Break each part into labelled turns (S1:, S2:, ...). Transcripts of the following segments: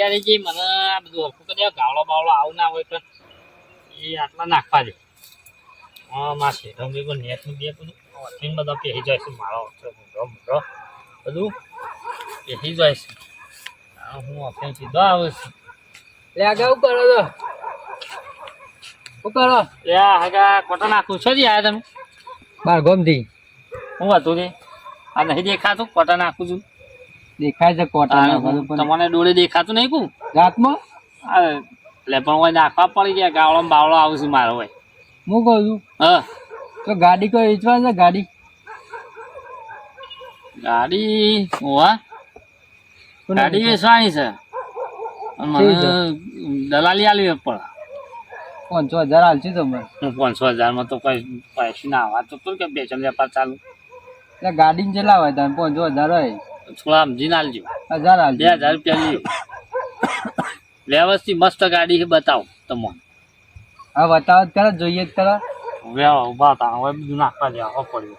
S1: તૈયારી જે મને આ બધું હરખું કરી ગાવડો બાવડો આવું ના હોય તો એ આટલા નાખવા દે. હા માસે રમી પણ નેટનું બે બધું બધા પહેરી જાય છે મારો મોટો બધું પહેરી જાય છે. હું આપણે સીધો આવે છે
S2: લે આગળ શું કરો છો? શું કરો?
S1: હગા કોટા નાખું છે જ યાર તમે
S2: બાર ગમતી
S1: હું હતું ને આ નહીં દેખાતું કોટા નાખું છું.
S2: દેખાય છે કોટા
S1: તમને ડોળે દેખાતું નહીં કું
S2: રાતમાં
S1: એટલે પણ હોય નાખવા પડી ગયા ગાવડો બાવડો આવું છું મારો હોય.
S2: હું કહું છું
S1: હા
S2: તો ગાડી કોઈ વેચવા છે? ગાડી
S1: ગાડી હોવા ગાડી વેચવાની છે મને દલાલી આલવી પડે.
S2: 5,000 હાલશે તમે?
S1: હું 5,000 તો કઈ પૈસા ના વાત તો કે બેચમ વેપાર ચાલુ
S2: એટલે ગાડી ચેલા હોય તમે? 5,000 હોય
S1: થોડા સમજીને આલજો.
S2: 1,000 હાલશે.
S1: 2,000 રૂપિયા લઈએ. વ્યવસ્થિત મસ્ત ગાડી છે બતાવો તમને.
S2: હા બતાવો કરો જોઈએ કરો.
S1: ઉભા હતા હવે બધું નાખવા દેવા પડ્યું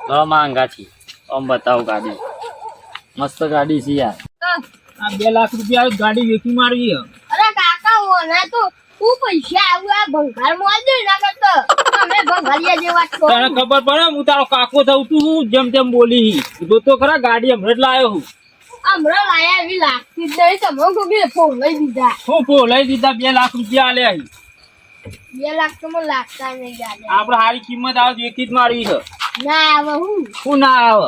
S1: ઘણા માંગા છે. આમ બતાવો ગાડી મસ્ત ગાડી છે યાર.
S2: આ 2 લાખ રૂપિયા ગાડી વેચી મારવી.
S3: અરે કાકા ઓના તો તું પૈસા આવું આ ભંગાર મોલ દે ના કરતો અમે ભંગારિયા જેવા છો.
S2: તને ખબર પડે હું તારો કાકો થઉં તું જેમ તેમ બોલી તો ખરા ગાડી હમણાં જ લાવ્યો હું.
S3: હમણાં લાયા એવી લાગતી જ નહીં તમે કોકી ફોન લઈ દીધા.
S2: હું લઈ દીધા 2 લાખ રૂપિયા આલે અહીં.
S3: 2 લાખ તો મને લાગતા નહીં યાર.
S2: આપડે સારી કિંમત આવે વેચી જ મારવી છે.
S3: ના આવે હું
S2: ના આવે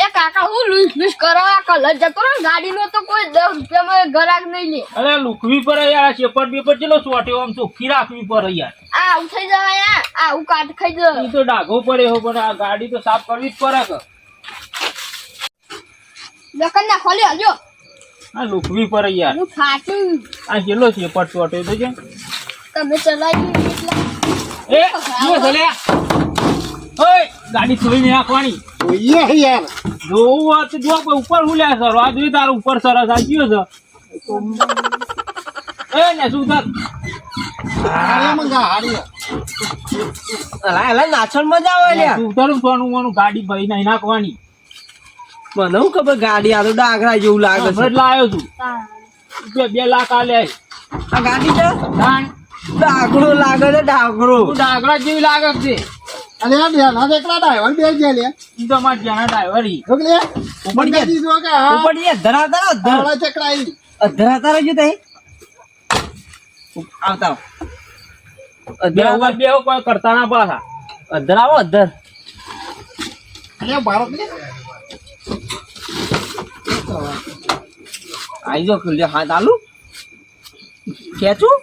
S3: એ કાકા હું લૂસ કરો આ કલર જતો ને ગાડી નો તો કોઈ 10 રૂપિયામાં ગ્રાહક નહીં લે.
S2: અરે લુકવી પડે યાર ચેપટ બેપટ ચેલો સોટ્યો આમ ચોખ્ખી રાખવી પડે યાર.
S3: આ ઉઠાઈ જવા યાર આ હું કાટ ખાઈ જવા.
S2: ઈ તો ડાઘો પડે હો પણ આ ગાડી તો સાફ કરવી જ પડે કે.
S3: દુકાન ના ખોલી હજો
S2: આ લુકવી પડે યાર.
S3: હું ફાટું
S2: આ ચેલો ચેપટ સોટ્યો તો છે
S3: તમે ચલાવી એટલે
S2: એ જો ચલે ઓય ગાડી થોડી નાખવાની
S4: જોઈએ યાર
S2: જોવું હોય તો જો કોઈ ઉપર હુલ્યા સર આ જોઈ તારો ઉપર સરસ આ ગયો છે એ ને શું થત
S4: હારે મંગા હારે
S2: અલા નાચણ મજા આવે લ્યા તું તારું સોનું મોનું ગાડી ભરી નહીં નાખવાની મને હું ખબર ગાડી આ તો ડાગરા જેવું લાગે છે એટલે આવ્યો છું 2 લાખ આલે આ ગાડી છે ડાગરો લાગે છે ડાગરા જેવી લાગે છે
S4: અરે યાર ના દેખલા ડ્રાઈવર બે ગયા લે
S2: ઈ તો માર જાના ડ્રાઈવર ઈ
S4: ઓકે ઉપર ગાડી જો કે હા
S2: ઉપર ઈ ધરાતા
S4: ધરલા ચકડાઈ
S2: ધરાતા રહેજો તઈ આવતા અધરાવા બે કોઈ કરતા ના પાછા અધરાવો અધર
S4: અરે ભારત ને
S2: આઈ જો લે હાથ આલુ ખેંચું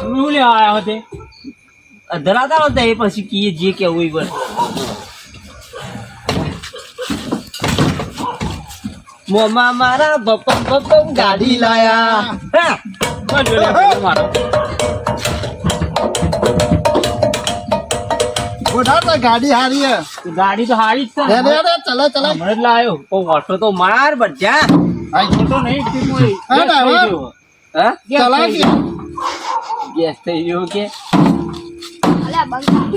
S2: હું લે આયા હોતે ધરાતા નતા એ પછી કીએ જે કેવું એ બસ મોમા મારા બપમ ગાડી લાયા હા બોલ મારો
S4: ગોઠા ગાડી હારી હે
S2: ગાડી તો હારી જ છે
S4: અરે અરે ચલા ચલા
S2: હમણાં જ લાયો ઓ ઓટો તો માર બજા
S4: આ
S2: ઓટો નહીં કે કોઈ
S4: હા ડ્રાઈવર
S2: હા
S4: ચલા કે
S2: ગેસ થઈ ગયો કે
S3: અલ્યા બંધ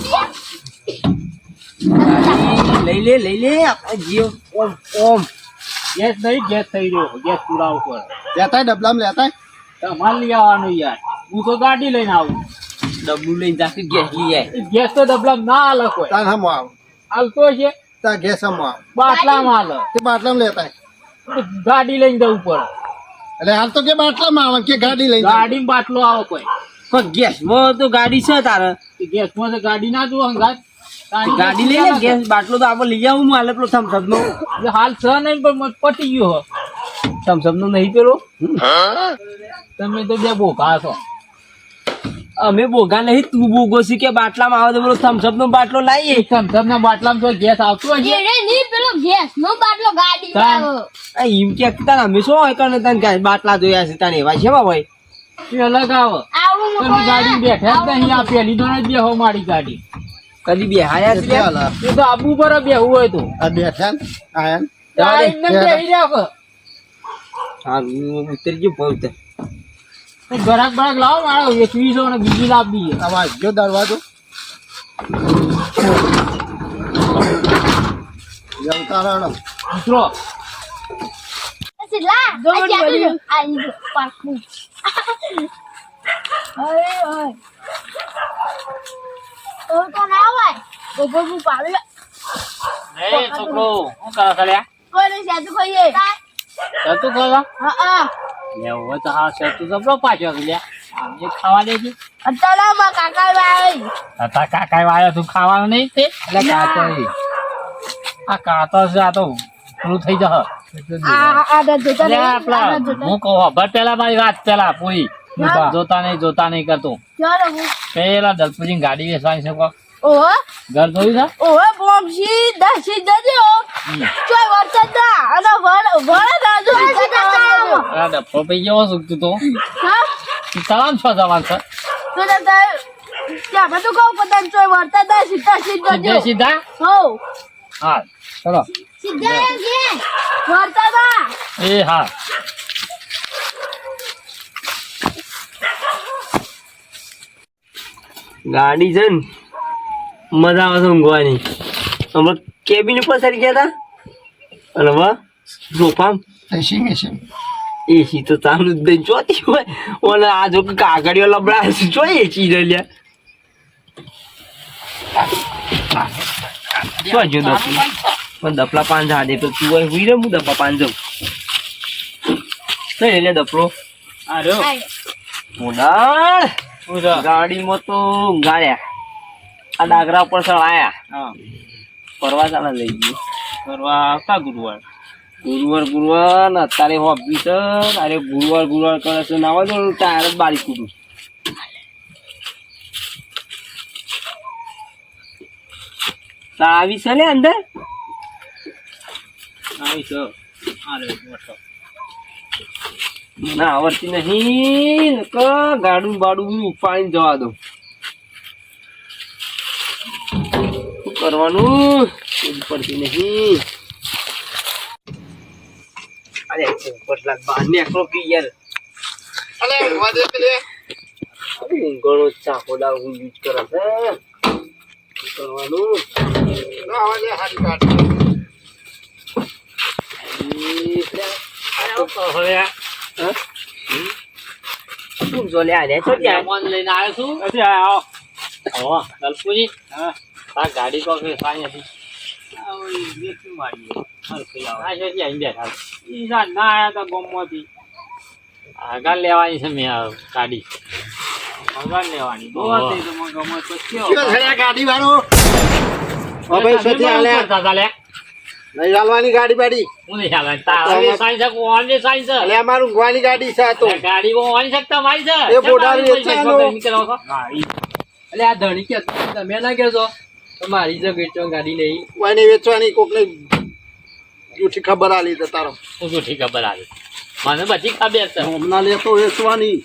S2: લઈ લે આપણે જીઓ ઓમ ગેસ નહીં ગેસ થઈ ગયો ગેસ પૂરા ઉપર
S4: લેતા ડબલામાં લેતા
S2: તમારે લઈ આવવાનું યાર હું તો ગાડી લઈને આવું ડબલું લઈને જાકે ગેસ લઈ આય ગેસ તો ડબલામાં ના હાલે કોઈ
S4: તાન હમ આવ
S2: હાલતો છે
S4: તા ગેસ હમ આવ
S2: બાટલામાં હાલે
S4: તે બાટલામાં લેતા
S2: ગાડી લઈને જવું પડે
S4: એટલે હાલ તો કે બાટલામાં આવે કે ગાડી લઈને
S2: ગાડીમાં બાટલો આવે કોઈ પણ ગેસમાં તો ગાડી છે તારે ગેસમાં તો ગાડી ના જો હંગાત ગાડી લઈ લે ગેસ બાટલો તો આપણે લઈ આવું હાલે પેલો થમસપ નો હાલ છે નહીં પણ પટી ગયો હો થમસપ નો નહીં પેલો તમે તો બે બોગા છો અમે બોગા નહીં તું બોગો છે કે બાટલામાં આવે તો પેલો થમસપ નો બાટલો લાવીએ થમસપ ના બાટલામાં તો ગેસ આવતો હશે
S3: એ ની પેલો ગેસ નો બાટલો ગાડી આવો
S2: એમ કે તાર અમે શું હોય કને તને બાટલા જોયા છે તને એવા છે ભાઈ એ અલગ આવે
S3: આવું
S2: તમે ગાડી બેઠા જ નહીં આ પેલી દોને બેહો મારી ગાડી કદી બેહાયા છે એ તો આબુ પર બેહવું હોય તો
S4: આ બેઠા ને આયા
S2: એમને બેહી રહ્યા હા ઉતરી ગયું બહુ ગરાક બરાક લાવો મારો 21 અને બીજી લાવવી છે.
S4: આમાં જો દરવાજો જમતા રહો
S2: મિત્રો
S3: સિલા
S2: જો મને બોલ્યું.
S3: આઈ પાકું અરે ઓય તો ના હોય ગોગો હું પાડે
S1: એ છોકરો શું કરો છો લ્યા?
S3: કોઈ નહીં સાચું કહીએ
S1: સતું ખાવા
S3: હા
S1: લેવું હોય તો હા સતું જબરો પાછો છે લ્યા આમ જે ખાવા દેજે
S3: અત્યારે માં કાકા ભાઈ
S1: હતા કાકા વાયો તું ખાવાનું નહીં તે
S2: એટલે કાચા
S1: આ કાતો છે આ તો પૂરું થઈ જશે
S3: આ જોતા
S1: અરે આપલા હું કહું ખબર પેલા મારી વાત પેલા પૂરી
S3: હા.
S1: જોતા નહીં કરતો
S3: ચાલો હું
S1: પેલા દલપુજી ગાડી વેચવાની છે કોક
S3: ઓહો
S1: ઘર જોયું છે
S3: ઓહો બોમ્બસી દસી જજો ચોય વરસાદ ના અને વળ ના જો
S1: આ ડફો પઈ ગયો શું તો
S3: હા
S1: તમામ છો જવાન છે
S3: તો ત્યાં બધું કહું પતંગ ચોય વરસાદ ના સીધા
S1: સીધે
S3: જજો
S1: સીધા
S3: હો
S1: હા ચલો
S3: સીધા કે વરસાદ ના
S1: એ હા
S5: ગાડી છે ને મજા આવે છે ઊંઘવાની. હમણાં કેબિન ઉપર ચડી ગયા હતા અને હવે સોફા
S4: એસી મેસી
S5: એસી તો ચાલુ જ નહીં ચોથી હોય ઓને આ જો કાગળીઓ લબડા જો એસી રહી લ્યા શું જો દપલા પણ દપલા પાંચ હાડે તો તું હોય હુઈ રે હું દપલા પાંચ જાઉં નહીં એટલે દપલો
S1: આ રહ્યો
S5: મોડા ગાડીમાં તો ગાળ્યા આ ડાગરા ઉપર ચડાયા
S1: હા
S5: ફરવા ચાલે લઈ ગયું
S1: કરવા આવતા ગુરુવાર
S5: ગુરુવાર ને અત્યારે હોબી છે અરે ગુરુવાર કરે છે નાવા દો ટાયર જ બારી કૂટું આવી છે ને અંદર
S1: આવી છે આ રહ્યો મોટો
S5: ના આવડતી નહીં ગાડું બાડું ઉપાડીને જવા દો શું કરવાનું પડતી નહીં અરે ઉપરલા બહાર નીકળો કે યાર
S4: અલે વાજે પેલે
S5: ઘણો ચાકોદાર હું યુઝ કરે છે શું કરવાનું
S4: ના વાજે હારી કાટ
S5: શું જોલે આ રે તો ત્યાં
S1: મહેમાન લઈને આવ્યો છું નથી આવ્યો આવો દલપુજી હા આ ગાડી કોક વેચવાની હતી વેચી મારી આ છે અહીં બેઠા ઈ ના આયા તા ગોમમાંથી આગળ લેવાની છે મેં આ ગાડી આગળ લેવાની બહુ હતી તો મને ગમત તો
S4: કયો છે આ ગાડી વાળો ઓ ભાઈ સતી આલે નહીં ચાલવાની ગાડી બાડી
S1: હું નહીં હાલે તારે સાઈન છે કોણ ને સાઈન છે
S4: અલે અમારું ગવાની ગાડી છે આ તો
S1: ગાડી બહુ વાણી શકતા મારી છે
S4: એ બોડાવી વેચવાનું.
S2: એટલે આ ધણી કે તમે ના કહેજો મારી જ વેચવા ગાડી નહીં
S4: કોઈને વેચવાની કોકને જૂઠી ખબર આલી દે તારો
S1: હું શું ઠીક ખબર આવી મને બધી ખબર છે
S4: હમણાં લેતો વેચવાની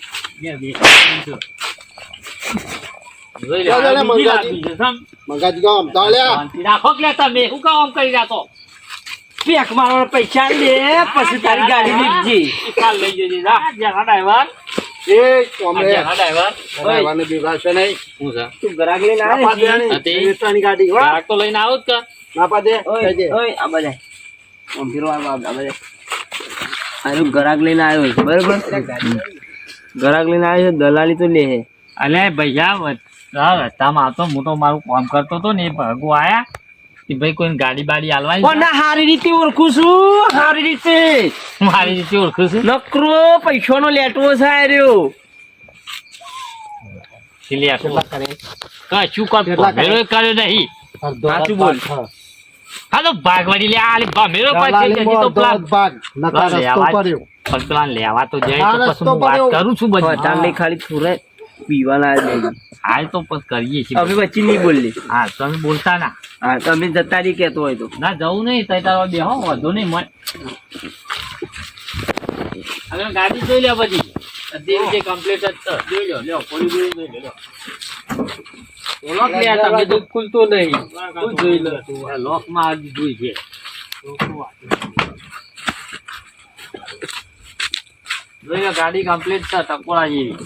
S1: જોઈ
S4: ચાલો
S1: લે
S4: ને
S1: બીજી
S4: મંગાજી.
S1: લાવી છે સમ
S4: મગાજ ગામ તાળ્યા
S1: શાંતિ રાખો કે લે તમે શું કામ કરી રાખો
S5: પેક મારવાના પૈસા લે પછી તારી ગાડી લીધજી
S1: કાલ લઈ જજે જા જ્યાં ડ્રાઈવર
S4: એ કોમરે
S1: જ્યાં ડ્રાઈવર
S4: ડ્રાઈવરને બિગાડશે નહીં
S1: હું છે
S5: તું ગ્રાહક લઈને
S4: ના
S5: આવે
S4: પાડે
S5: છે?
S4: નહીં.
S1: હતી.
S4: વેચવાની ગાડી હો.
S1: ગ્રાહક તો લઈને આવું જ કે
S4: ના પાડે
S5: ઓય
S4: કહેજે.
S5: ઓય આ બધા આમ ફેરો આ બધા આનું ગ્રાહક લઈને આવ્યો છે બરાબર ગ્રાહક લઈને આવ્યો છે દલાલી તો લે હે
S1: અલે ભૈયા રસ્તામાં આવતો હું તો મારું કામ કરતો હતો ને એ ભગો આયા કે ભાઈ કોઈ ગાડી બાડી હાલવાની
S5: પણ ના હારી રીતે ઓળખું છું હારી રીતે
S1: મારી રીતે ઓળખું છું
S5: નકરો પૈસાનો લેટવો છે આ રહ્યો
S1: કશું ભમેરો કર્યો નહીં
S5: સાચું બોલ
S1: હા તો ભાગવાડી લે આ ભમેરો પછી હજી તો પેલા
S4: ભાગ નતા રસ્તો
S1: લેવા
S4: પડ્યો
S1: પણ પેલા લેવા તો જાય
S4: આ
S1: તો
S4: રસ્તો
S1: પછી હું વાત
S4: પડ્યો.
S1: કરું છું બધી
S5: વધારે લઈ ખાલી થોડે પીવાના જ નહીં
S1: હાલ તો પછી કરીએ છીએ
S5: અમે વચ્ચે નહીં બોલી
S1: હા તમે બોલતા ના
S5: હા તમે જતા રહી કહેતો હોય તો
S1: ના જવું નહીં તઈ તારો બેહો વધુ નહીં મન હવે ગાડી જોઈ લે બધી અધી જે કમ્પ્લીટ જ છે જોઈ લો લ્યો પોલી જોઈ લો લોક લે તમે દુઃખ ખુલતો નહીં તું જોઈ લો લોક માં આ જોઈ છે
S2: જોઈ લો, ગાડી કમ્પ્લીટ છે ટકોલા જેવી.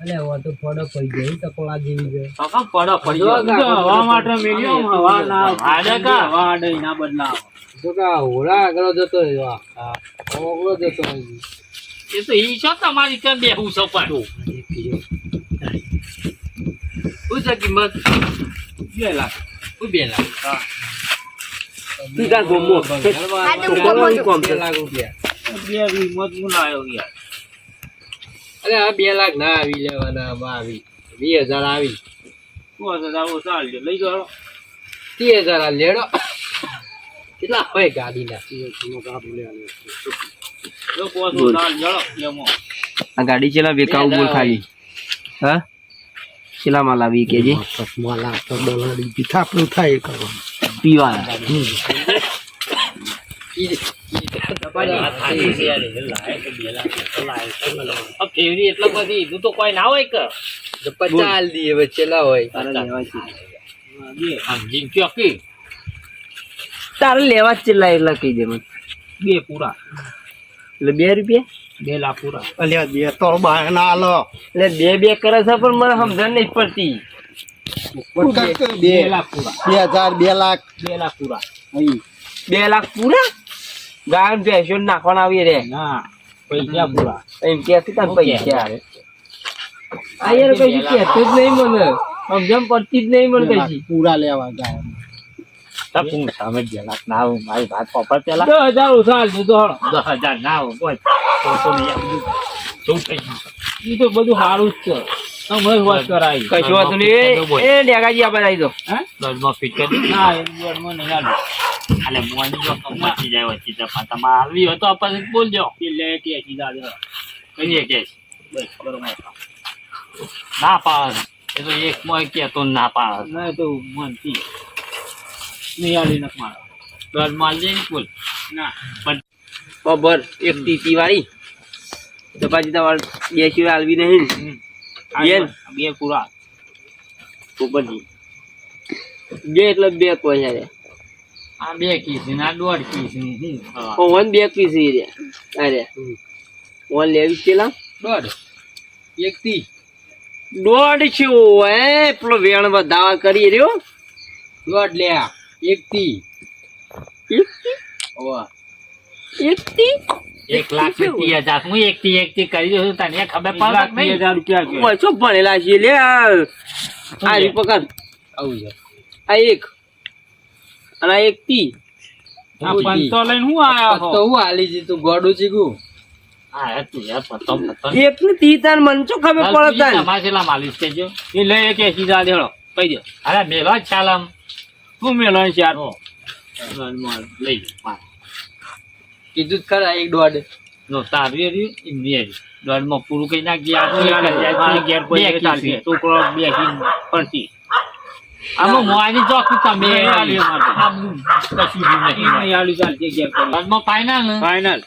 S5: અલે ઓ તો ફોડો પડી ગઈ ટકોલા જેવી છે.
S2: તો કેમ પડો પડી
S5: જો
S2: ગયો?
S5: હવા માટે મેલ્યો, હવા ના
S2: આડે કા?
S5: હવા આડે ના બદલાવ. તો કા હોળા આગળ જતો રહ્યો. હા ઓગળો જતો રહ્યો.
S1: એ તો ઈ છો તમારી કેમ બેહું છો પણ
S2: શું છે કિંમત?
S5: 2 લાખ.
S1: હું 2 લાખ
S5: તું તાર ગોમો.
S3: આજે હું
S5: બોલવાનું
S3: ગોમો
S5: કોમ છે. 2 લાખ રૂપિયા.
S2: 2 કિંમત હું લાયો યાર.
S5: અરે આ 2 લાખ ના આવી લેવાના, આમાં આવી 20,000 આવી.
S2: શું હશે આવો ચાલજો લઈ જાઓ.
S5: 30,000 આ લેડો. કેટલા હોય ગાડીના?
S2: જો પોસો ચાલ જળો લેમો.
S5: આ ગાડી ચેલા વેકાઉ બોલ ખાલી. હા ચેલા માલ આવી કેજી પીવાના.
S1: ફેવરી એટલે પછી ઈધું તો કોઈ ના હોય કે
S5: 50 દી હવે ચેલા હોય
S1: સમજીને કયો કે
S5: તારે લેવા જ ચેલા એટલા કહી દે મને.
S2: 2 પૂરા.
S5: એટલે 2 રૂપિયા
S2: 2 લાખ પૂરા.
S4: અલ્યા બે તો બહાર ના આલો
S5: એટલે 2 કરે છે પણ મને સમજણ નહીં પડતી.
S2: 2 લાખ પૂરા.
S4: 2,000 2 લાખ
S2: 2 લાખ પૂરા.
S5: 2 લાખ પૂરા ગાય ભેંસો નાખવાના આવીએ રે.
S2: ના પૈસા પૂરા.
S5: એમ કે તાર પૈસા આ યાર કઈ કહેતું જ નહીં મને, સમજણ પડતી જ નહીં મને કઈ.
S4: પૂરા લેવા જાય
S1: તપું સામે 2 લાખ ના આવું મારી વાત પપ્પા પેલા
S2: 10,000 ઓછા હાલજો તો હળો.
S1: 10,000 ના આવું કોઈ તો નહીં આ બધું શું થઈ ગયું
S2: ઈ તો બધું સારું જ છે. તમે વાત કરાવી.
S5: કશું વાંધો નહીં. એ ડેગાજી આપણે આવી દો.
S2: હે?
S1: દરમાં ફિટ કરી
S2: ના એમ બોર્ડમાં નહીં હાલું.
S1: એટલે મોની જો કમતી જાય વચ્ચે જપા તમારે આવી હોય તો આપણે બોલજો
S2: એટલે કે સીધા જ હળો.
S1: કહીએ કે
S2: બસ બરોબર.
S1: ના પાડે એ તો એક મોય કેતો ના પાડે
S2: ના તો મનથી નહીં હાલી નખ મારો.
S1: દરમાં જઈને બોલ
S2: ના
S5: બબર એક ટીટી વાળી તો પાછી તમારે 2 કિલો આલવી નહીં બેન.
S2: 2 પૂરા.
S5: ઉપરજી 2 એટલે 2 કોઈ યાર.
S1: આ 2 કીસી ના 1.5 કીસી
S5: ઓન 2 પીસી રે. અરે ઓન લેવી ચેલા
S2: 1.5 એક થી
S5: 1.5 છું એ પેલો વેણ વધાવા કરી રહ્યો.
S2: 1.5 લે એક થી.
S5: 1 થી
S2: ઓવા
S5: 1 થી
S1: 1 લાખ ને 30,000 હું એક થી કરી દઉં તને ખબર પડે કે નહીં?
S2: 30,000 રૂપિયા કે
S5: ઓછો ભણેલા છે લે. આ રી પકડ
S2: આવું છે.
S5: આ 1 અને આ 1 થી
S2: આ પંતો લઈને હું આયા છો?
S5: હું હાલી જી તું ગોડું ચીગું.
S1: હા તું યાર પતો પતો
S5: 1 ને 30 તાર મન ચો ખબર પડે તાર.
S1: તમારે કેટલા માલિશ કેજો
S2: એ લઈ કે સીધા દેડો કહી દે.
S1: અરે મેલો જ ચાલ આમ
S2: શું મેલો છે યાર?
S1: લઈ જાઓ
S5: કીધું જ ખરા 1.5
S1: નો તારું એર્યું એમની એર્યું દોડમાં પૂરું કઈ નાખી
S2: ઘેર કોઈ ચાલશે. છોકરો બેસી પડતી.
S1: આમાં મોવાની ચોક તમે
S2: નહીં આલ્યો માટે.
S1: આમ કશું જ નહીં
S2: નહીં હાલી ચાલશે ઘેર કોઈ.
S1: દોડમાં ફાઈનલ ને
S2: ફાઇનલ.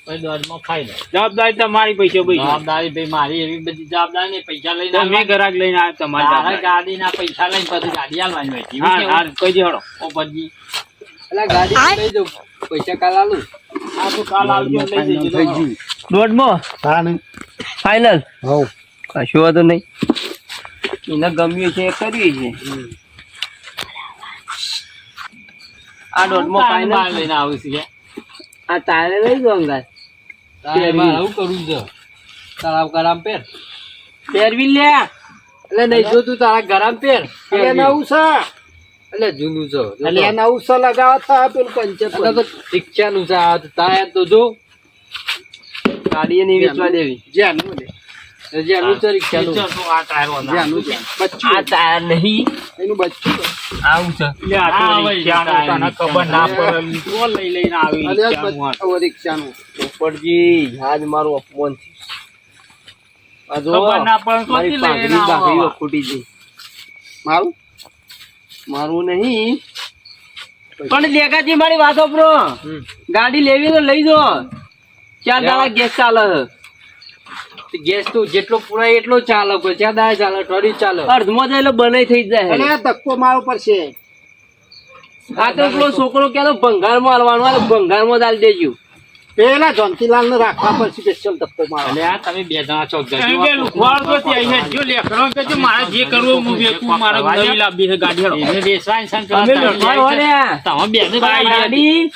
S1: પછી દોડમાં ફાઈનલ
S2: જવાબદારી તમારી પૈસા પૈસા.
S1: જવાબદારી ભાઈ મારી એવી બધી જવાબદારી નહીં પૈસા લઈને
S2: તો મેં
S1: આવવાના.
S2: ગ્રાહક લઈને આવ્યો તમારી
S1: તારા
S2: જવાબદારી.
S1: ગાડીના પૈસા લઈને પછી ગાડી આલવાની હોય છે.
S2: હા હા કહી દે હળો.
S1: ઓ પછી
S5: એટલે ગાડી લઈ દઉં પૈસા કાલ આલું.
S2: આ તો કાલ આવજો લઈ જજો.
S4: થઈ ગયું
S5: દોઢમાં
S4: હા ને
S5: ફાઇનલ.
S4: હવ
S5: કશું વાંધો નહીં. એને ગમ્યું છે એ કરીએ છે. આ દોઢમાં
S1: બહાર
S5: ફાઇનલ.
S1: લઈને આવું છે
S5: આ તારે લઈ દો અંગાર.
S2: આવું કરું છે. તળાવ કરામ પેર.
S5: પહેરવી લે. એટલે નહીં જો તું તારા ગરમ પહેર.
S4: એટલે નવું છે
S5: એટલે જૂનું છે.
S4: એટલે આ નવું છે લગાવવા થાય પેલું પંચર
S5: એટલે તો રિક્ષાનું છે આ તો તાયા તો જો ગાડી એની વેચવા દેવી.
S4: જેનું લે
S5: જેનું છે રિક્ષાનું.
S1: તો આ ટાયર વાળા.
S4: જેનું છે બચ્ચું
S5: આ તાર નહીં
S4: એનું બચ્ચું
S5: આવું છે.
S2: એટલે આ તો
S1: હા,
S2: રિક્ષાનું તને ખબર ના પડે. કોણ લઈ લઈને આવી
S4: અલ્યા
S2: રિક્ષાનું આ?
S4: બચ્ચું રિક્ષાનું
S5: પોપટજી આજ મારું અપમાન થયું. આ જો
S2: ખબર ના પડે તો
S5: મારી
S2: લઈ લઈને
S5: પાઘડી
S2: આવો.
S5: બાઘડી ખૂટી ગઈ.
S4: મારું
S5: મારું નહીં પણ લેખાજી મારી વાતો પ્રો ગાડી લેવી તો લઈ જો. 4 દાડા ગેસ ચાલે છે.
S2: ગેસ તો જેટલો પુરાય એટલો ચાલે કોઈ 4 દાડા ચાલે થોડી ચાલે.
S5: અર્ધમાં જાય એટલે બનાઈ થઈ જાય.
S4: એટલે ધક્કો મારો પડશે
S5: આ તો પેલો છોકરો ક્યાં ભંગારમાં હાલવાનો ભંગારમાં જ હાલ દેજો.
S4: પેલા જોનતીલાલ ને રાખવા પડશે સ્પેશિયલ ધક્કો મારો.
S1: એટલે આ તમે બે જણા ચોક
S2: કારણ કે લુખવાડ તો ત્યાં છે. જો લેકડો કે જો મારે જે કરવું હું વેચું, મારે નવી લાવવી છે ગાડી હેડો.
S1: એને વેચવાની છે ને
S5: તમે લખવાડ હો ને.
S1: તમે બે ને
S5: આ ગાડી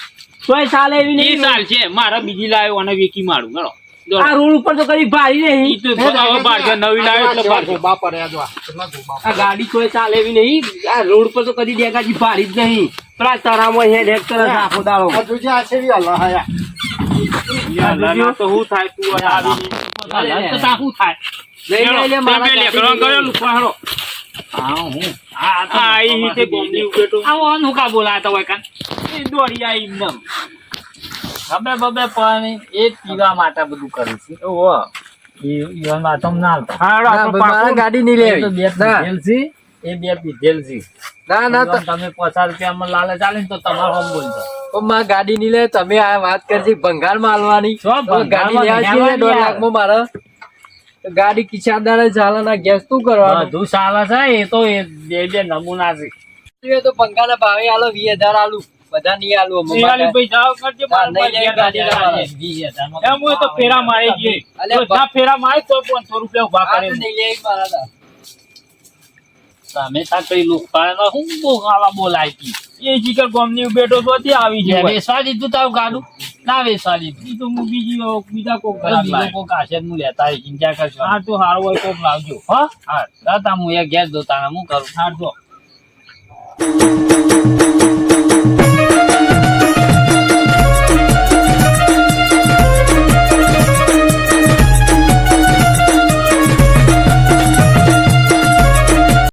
S5: તોય ચાલે એવી
S2: એ
S5: નહીં.
S2: સાલ છે મારા બીજી લાવ્યો અને વેકી મારું હેડો.
S5: આ રોડ ઉપર તો કદી ભારી
S2: ઈ
S5: નહીં.
S2: તો હવે બાર છે, નવી લાવ્યો એટલે બાર છે.
S4: ધોબા પડ્યા જો આ. કેટલા ધોબા
S5: આ ગાડી કોઈ ચાલે એવી નહીં. આ રોડ પર તો કદી ડેગાજી ભારી જ નહીં. પેલા તરામાં હેડ હેડ કરે છે આખો દાડો.
S4: આ જોજે આ છે રી અલ્લાહ આયા.
S2: ના તો શું થાય તું અહીં આવીને? તો તાર શું થાય?
S5: લઈ લે, લે, મારા
S2: તમે લેકડો
S5: ગાડી
S2: કર્યો લુખવાડ હેડો.
S1: હા હું
S2: આ ઈ રીતે ગોમની ઉભેટો.
S1: આવો અનુકા બોલાતા હોય કાન
S2: એ દોડી આવી એમનેમ.
S1: ખબર બબે પણ એ જ પીવા માટે બધું કરું છું
S2: ઓહો.
S1: ઈવન વાતો ના આવતા
S2: હાડો આ તો
S5: મારા
S2: પાકું.
S5: ગાડી નહીં
S1: એ તો
S5: લેવી.
S1: બે
S5: ના,
S1: પીધેલ છે એ બે પીધેલ છે
S5: ના, ના, તો-
S1: તમે 50 રૂપિયામાં લાલે ચાલે ને તો તમારો હમ બોલતો
S5: પણ મારે ગાડી નહીં લે. તમે આ વાત કરજી ભંગારમાં આલવાની.
S1: શું
S5: તમે ગાડી
S1: ભંગારમાં
S5: લેવા છીએ ને 1.5 લાખમાં મારે. તો ગાડી કિસ્સાદારે ચાલે ના ગેસ શું કરવાનું?
S1: બધું ચાલે છે એ તો એ બે નમૂના છે
S5: તો ભંગારના ભાવે આલો 20,000 આલું. બધા નહીં આલું અમે
S2: દિવાળી
S5: માટે.
S2: ભાઈ જાઓ કરજે, મારે
S5: નહીં લે,
S2: ઘેર
S5: ગાડી
S2: લાવવાની.
S5: લાવવાની.
S2: એમ હોય તો ફેરા મારી ગઈ.
S5: અલ્યા,
S2: બધા ફેરા મારે તો 500 રૂપિયા ઉભા
S5: આ
S2: કરે.
S5: તો નહીં લેવી મારા તો.
S1: તમે સાકરી લુકપાળા હું બોલાવા બોલાયતી
S2: એ જીકર ગોમની બેઠો તો ત્યાં આવી
S1: જે
S2: જાય.
S1: વેચવા દીધું તારું ગાડું ના વેચવા દીધું
S2: ઈ તો હું બીજા કોક
S1: હવે
S2: ઘરાક
S1: બીજો
S2: લાય.
S1: કોક આશે હું લેતા આવીશ, ચિંતા કરશો
S2: હા તો હારું હોય કોક લાવજો.
S1: હા હા હું એ ઘેર દો તારા હું કરું
S2: હા તો